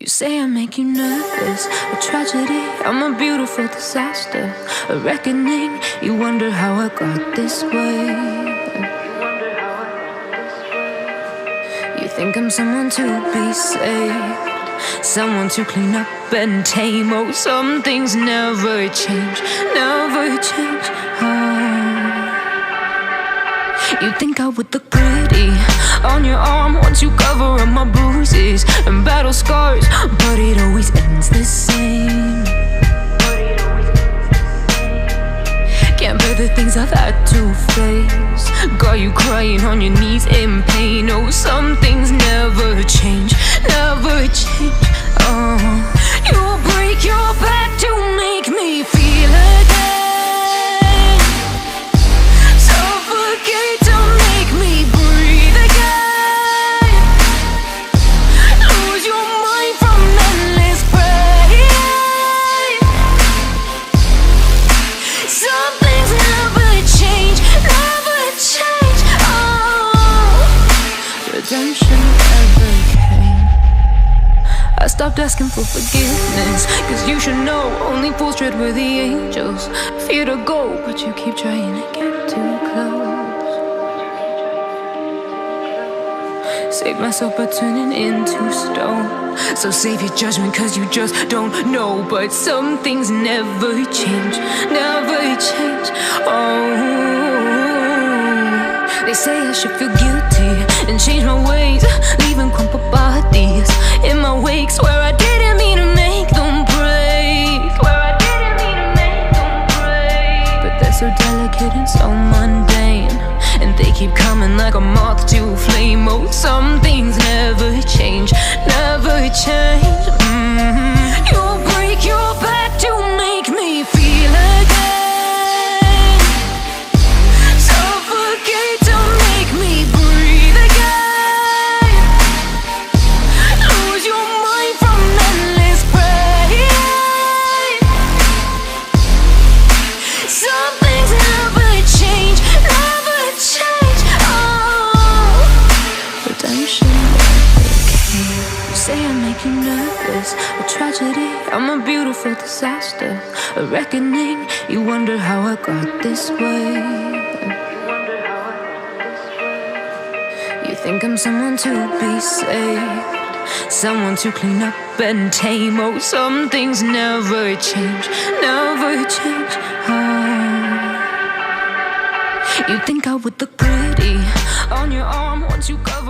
You say I make you nervous, a tragedy, I'm a beautiful disaster, a reckoning. You wonder how I got this way. You think I'm someone to be saved, someone to clean up and tame. Oh, some things never change, never change. You think I would look pretty on your arm once you cover up my bruises and battle scars, but it always ends the same. Can't bear the things I've had to face, got you crying on your knees in pain. Oh, some things never change, never change. You'll break your back to make me feel again, suffocate to make me breathe again, lose your mind from endless pain. Some things never change, never change. Redemption never came. I stopped asking for forgiveness, cause you should know only fools tread with the angels. Fear to go, but you keep trying to get too close. Save myself by turning into stone. So save your judgment cause you just don't know. But some things never change, never change. They say I should feel guilty and change my ways, leaving crumpled bodies in my wake. Swear I didn't mean to make them break, swear I didn't mean to make them break. But they're so delicate and so mundane, and they keep coming like a moth to a flame. Oh, some things never change, never change. You'll break your back to make me feel again, suffocate to make me breathe again, lose your mind from endless pain. Some things never change, never change. Redemption never came. You say I make you nervous, a tragedy, I'm a beautiful disaster, a reckoning. You wonder how I got this way. You think I'm someone to be saved, someone to clean up and tame. Oh, some things never change, never change. You think I would look pretty on your arm once you cover